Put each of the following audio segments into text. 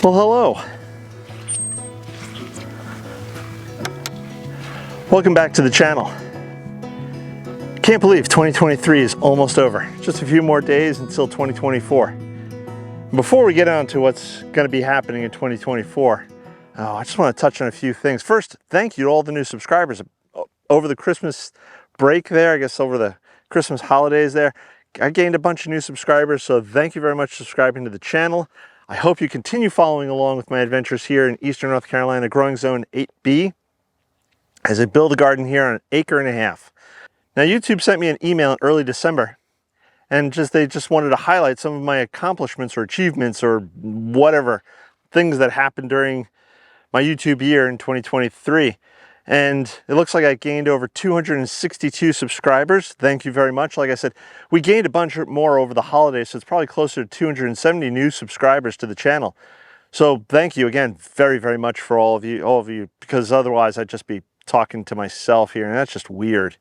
Well, hello. Welcome back to the channel. Can't believe 2023 is almost over. Just a few more days until 2024. Before we get on to what's going to be happening in 2024, I just want to touch on a few things. First, thank you to all the new subscribers. Over the Christmas break there, I guess over the Christmas holidays there, I gained a bunch of new subscribers, so thank you very much for subscribing to the channel. I hope you continue following along with my adventures here in Eastern North Carolina, Growing Zone 8B, as I build a garden here on 1.5 acres. Now, YouTube sent me an email in early December, and they just wanted to highlight some of my accomplishments or achievements or whatever, things that happened during my YouTube year in 2023. And it looks like I gained over 262 subscribers. Thank you very much. Like I said, we gained a bunch more over the holidays, so it's probably closer to 270 new subscribers to the channel. So thank you again very, very much for all of you, because otherwise I'd just be talking to myself here, and that's just weird.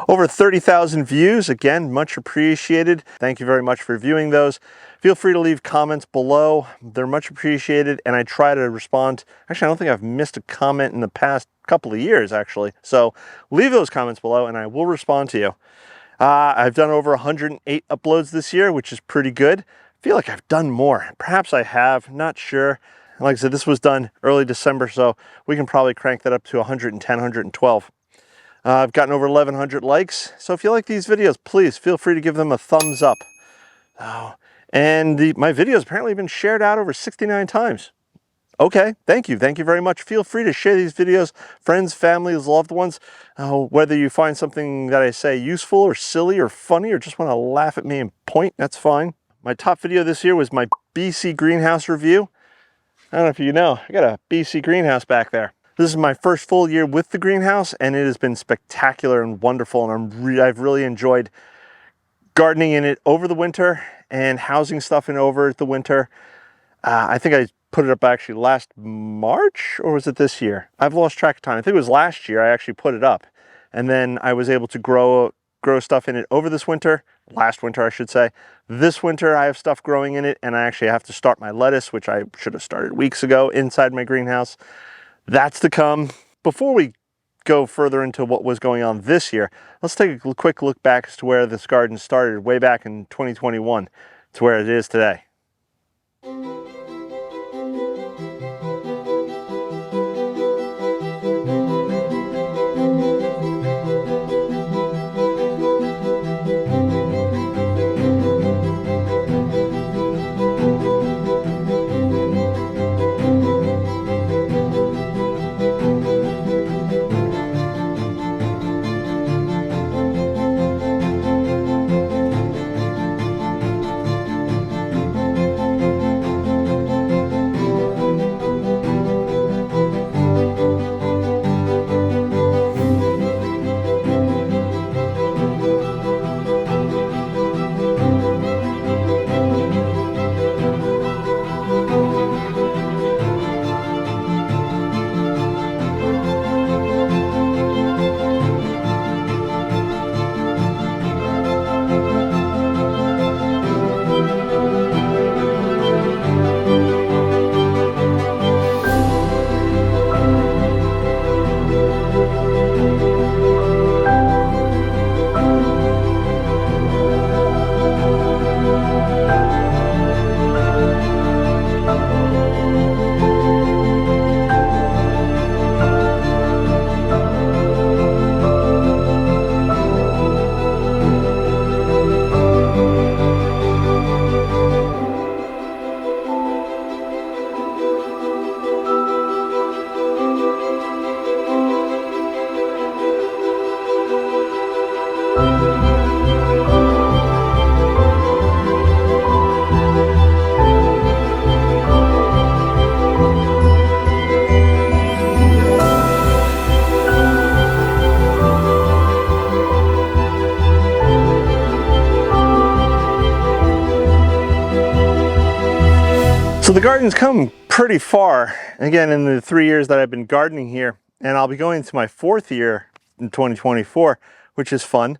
Over 30,000 views, again, much appreciated. Thank you very much for viewing those. Feel free to leave comments below. They're much appreciated, and I try to respond. Actually, I don't think I've missed a comment in the past couple of years, actually. So leave those comments below, and I will respond to you. I've done over 108 uploads this year, which is pretty good. I feel like I've done more. Perhaps I have, not sure. Like I said, this was done early December, so we can probably crank that up to 110, 112. I've gotten over 1,100 likes, so if you like these videos, please feel free to give them a thumbs up. And my videos apparently have been shared out over 69 times. Okay, thank you very much. Feel free to share these videos, friends, families, loved ones, whether you find something that I say useful or silly or funny or just want to laugh at me and point, that's fine. My top video this year was my BC greenhouse review. I don't know if you know, I got a BC greenhouse back there. This is my first full year with the greenhouse, and it has been spectacular and wonderful, and I've really enjoyed gardening in it over the winter and housing stuff in over the winter. I think I put it up actually last March, or was it this year? I've lost track of time. I think it was last year I actually put it up, and then I was able to grow stuff in it over this winter, last winter I should say. This winter I have stuff growing in it, and I actually have to start my lettuce, which I should have started weeks ago, inside my greenhouse. That's to come. Before we go further into what was going on this year, let's take a quick look back as to where this garden started way back in 2021 to where it is today. So the garden's come pretty far, again, in the 3 years that I've been gardening here, and I'll be going into my 4th year in 2024, which is fun.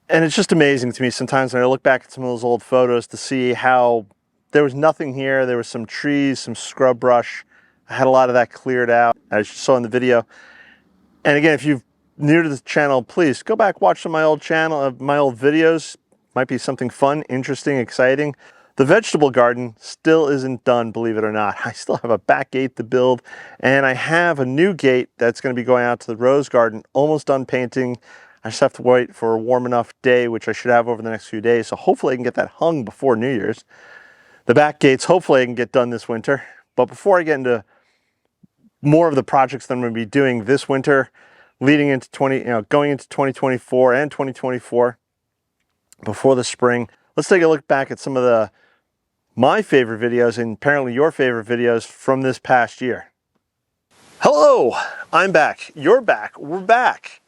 And it's just amazing to me sometimes when I look back at some of those old photos to see how there was nothing here. There was some trees, some scrub brush. I had a lot of that cleared out, as you saw in the video. And again, if you're new to the channel, please go back, watch some of my old videos. Might be something fun, interesting, exciting. The vegetable garden still isn't done, believe it or not. I still have a back gate to build, and I have a new gate that's going to be going out to the rose garden, almost done painting. I just have to wait for a warm enough day, which I should have over the next few days. So hopefully I can get that hung before New Year's. The back gates, hopefully I can get done this winter. But before I get into more of the projects that I'm going to be doing this winter, leading into going into 2024 and 2024, before the spring, let's take a look back at some of my favorite videos, and apparently your favorite videos from this past year. Hello, I'm back. You're back. We're back.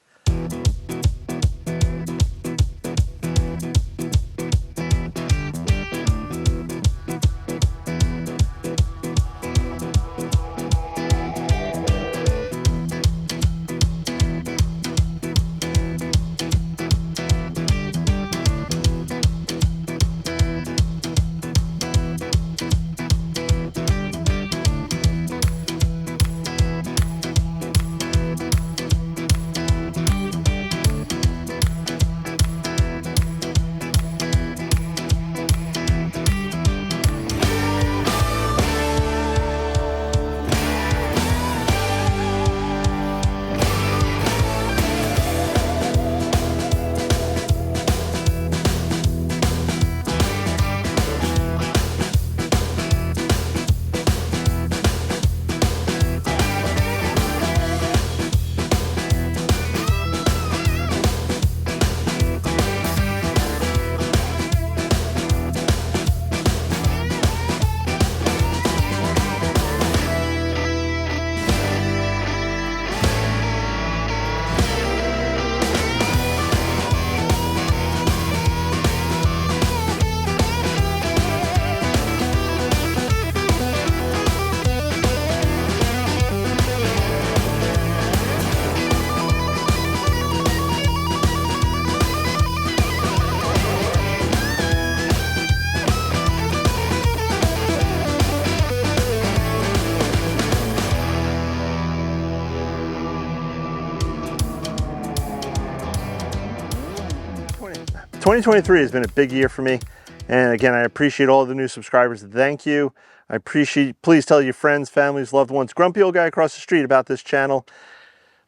Twenty 2023 has been a big year for me, and again, I appreciate all the new subscribers. Thank you. I appreciate, please tell your friends, families, loved ones, grumpy old guy across the street about this channel.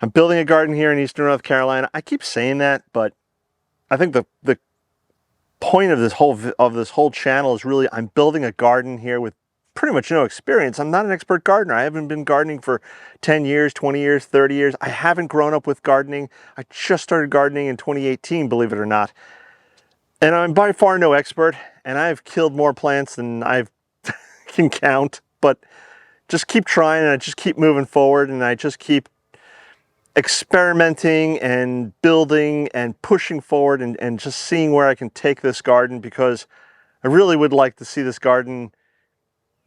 I'm building a garden here in Eastern North Carolina. I keep saying that, but I think the point of this whole channel is really I'm building a garden here with pretty much no experience. I'm not an expert gardener. I haven't been gardening for 10 years, 20 years, 30 years. I haven't grown up with gardening. I just started gardening in 2018, believe it or not. And I'm by far no expert, and I've killed more plants than I can count, but just keep trying, and I just keep moving forward, and I just keep experimenting and building and pushing forward and just seeing where I can take this garden, because I really would like to see this garden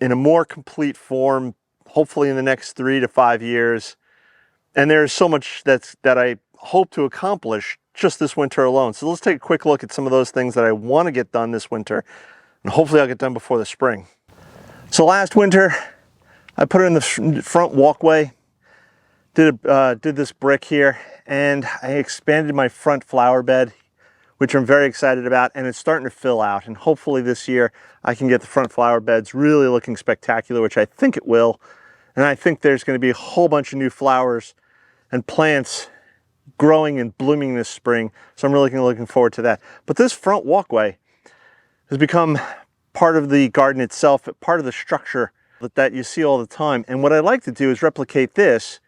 in a more complete form, hopefully in the next 3 to 5 years. And there's so much that I hope to accomplish just this winter alone. So let's take a quick look at some of those things that I want to get done this winter, and hopefully I'll get done before the spring. So last winter, I put in the front walkway, did this brick here, and I expanded my front flower bed, which I'm very excited about, and it's starting to fill out. And hopefully this year I can get the front flower beds really looking spectacular, which I think it will. And I think there's going to be a whole bunch of new flowers and plants growing and blooming this spring. So I'm really looking forward to that. But this front walkway has become part of the garden itself, part of the structure that you see all the time. And what I'd like to do is replicate this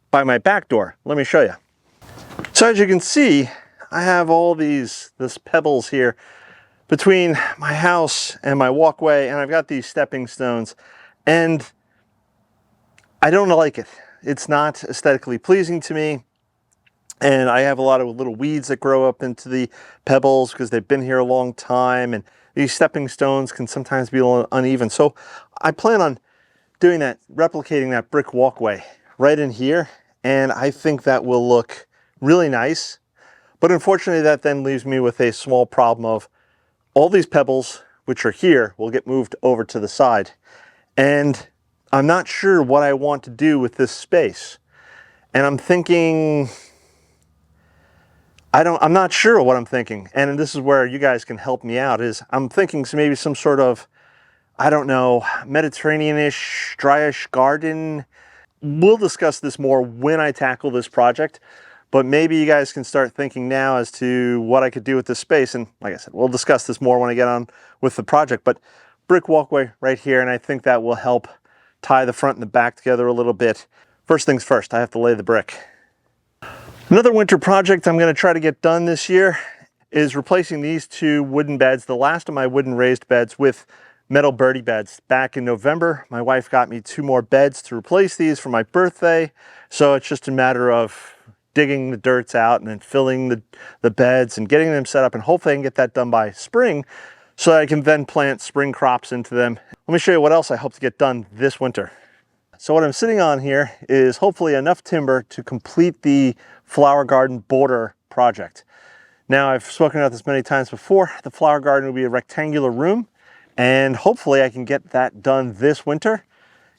by my back door. Let me show you. So as you can see, I have all these pebbles here between my house and my walkway, and I've got these stepping stones, and I don't like it. It's not aesthetically pleasing to me. And I have a lot of little weeds that grow up into the pebbles because they've been here a long time, and these stepping stones can sometimes be a little uneven. So I plan on doing that, replicating that brick walkway right in here, and I think that will look really nice. But unfortunately, that then leaves me with a small problem of all these pebbles which are here, will get moved over to the side. And I'm not sure what I want to do with this space. And I'm thinking, I'm not sure what I'm thinking. And this is where you guys can help me out, is I'm thinking maybe some sort of, I don't know, Mediterranean-ish, dryish garden. We'll discuss this more when I tackle this project, but maybe you guys can start thinking now as to what I could do with this space. And like I said, we'll discuss this more when I get on with the project, but brick walkway right here. And I think that will help tie the front and the back together a little bit. First things first, I have to lay the brick. Another winter project I'm going to try to get done this year is replacing these two wooden beds, the last of my wooden raised beds, with metal birdie beds. Back in November, my wife got me 2 more beds to replace these for my birthday. So it's just a matter of digging the dirts out and then filling the beds and getting them set up, and hopefully I can get that done by spring so I can then plant spring crops into them. Let me show you what else I hope to get done this winter. So what I'm sitting on here is hopefully enough timber to complete the flower garden border project. Now, I've spoken about this many times before. The flower garden will be a rectangular room, and hopefully I can get that done this winter,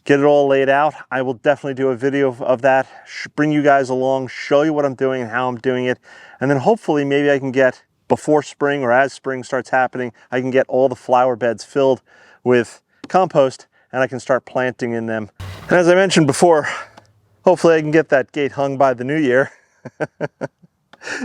get it all laid out. I will definitely do a video of that, bring you guys along, show you what I'm doing and how I'm doing it. And then hopefully maybe I can get, before spring or as spring starts happening, I can get all the flower beds filled with compost and I can start planting in them. And as I mentioned before, hopefully I can get that gate hung by the new year.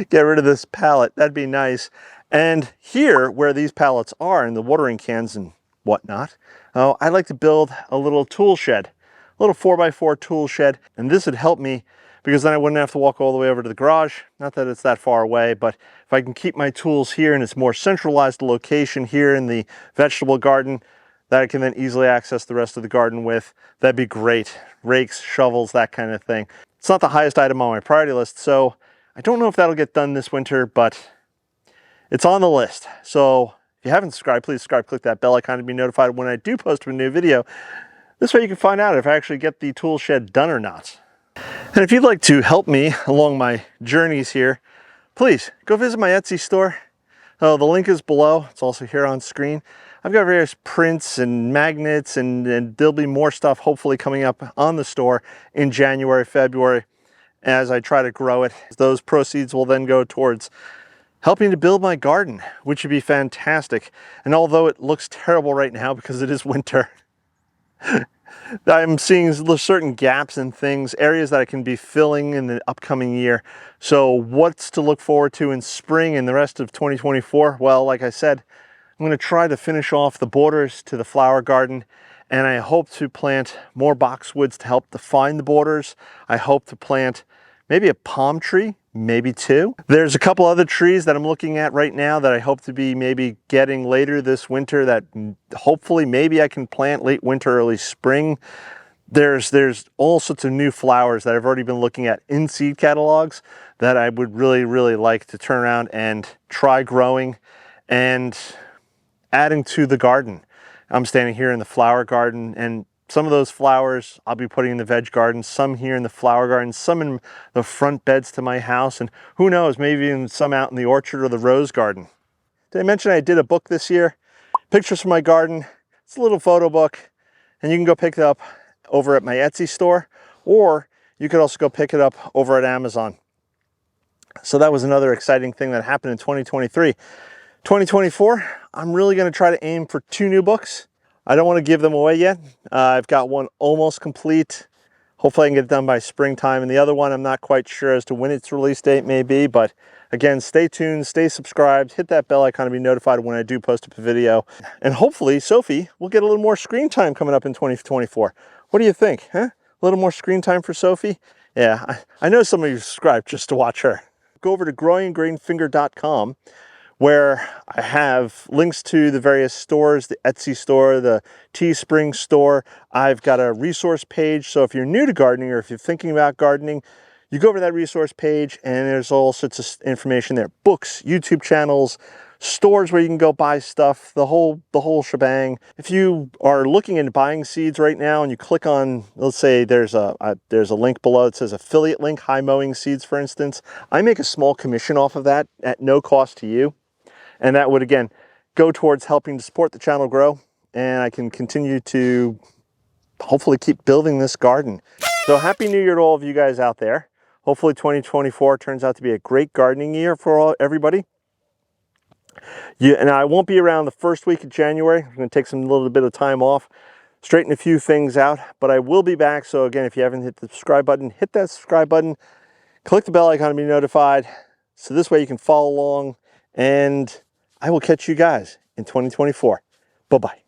Get rid of this pallet, that'd be nice. And here, where these pallets are, in the watering cans and whatnot, I'd like to build a little tool shed, a little 4x4 tool shed. And this would help me because then I wouldn't have to walk all the way over to the garage. Not that it's that far away, but if I can keep my tools here and it's more centralized location here in the vegetable garden that I can then easily access the rest of the garden with, that'd be great. Rakes, shovels, that kind of thing. It's not the highest item on my priority list, so I don't know if that'll get done this winter, but it's on the list. So if you haven't subscribed, please subscribe, click that bell icon to be notified when I do post a new video. This way you can find out if I actually get the tool shed done or not. And if you'd like to help me along my journeys here, please go visit my Etsy store. The link is below. It's also here on screen. I've got various prints and magnets, and there'll be more stuff hopefully coming up on the store in January, February, as I try to grow it. Those proceeds will then go towards helping to build my garden, which would be fantastic. And although it looks terrible right now because it is winter, I'm seeing certain gaps and things, areas that I can be filling in the upcoming year. So what's to look forward to in spring and the rest of 2024? Well, like I said, I'm going to try to finish off the borders to the flower garden, and I hope to plant more boxwoods to help define the borders. I hope to plant maybe a palm tree, maybe 2. There's a couple other trees that I'm looking at right now that I hope to be maybe getting later this winter that hopefully maybe I can plant late winter, early spring. There's all sorts of new flowers that I've already been looking at in seed catalogs that I would really like to turn around and try growing and adding to the garden. I'm standing here in the flower garden, and some of those flowers I'll be putting in the veg garden, some here in the flower garden, some in the front beds to my house, and who knows, maybe even some out in the orchard or the rose garden. Did I mention I did a book this year? Pictures from my garden. It's a little photo book, and you can go pick it up over at my Etsy store, or you could also go pick it up over at Amazon. So that was another exciting thing that happened in 2023. 2024, I'm really going to try to aim for 2 new books. I don't want to give them away yet. I've got one almost complete. Hopefully I can get it done by springtime. And the other one, I'm not quite sure as to when its release date may be. But again, stay tuned, stay subscribed, hit that bell icon to be notified when I do post a video. And hopefully Sophie will get a little more screen time coming up in 2024. What do you think? Huh? A little more screen time for Sophie? Yeah, I know some of you subscribe just to watch her. Go over to growinggreenfinger.com, where I have links to the various stores, the Etsy store, the Teespring store. I've got a resource page, so if you're new to gardening or if you're thinking about gardening, you go over that resource page and there's all sorts of information there. Books, YouTube channels, stores where you can go buy stuff, the whole shebang. If you are looking into buying seeds right now and you click on, let's say there's a link below that says affiliate link, High Mowing Seeds, for instance, I make a small commission off of that at no cost to you. And that would, again, go towards helping to support the channel grow, and I can continue to hopefully keep building this garden. So happy New Year to all of you guys out there. Hopefully 2024 turns out to be a great gardening year for everybody. And I won't be around the first week of January. I'm going to take some little bit of time off, straighten a few things out, but I will be back. So again, if you haven't hit the subscribe button, hit that subscribe button, click the bell icon to be notified. So this way you can follow along, and I will catch you guys in 2024. Bye-bye.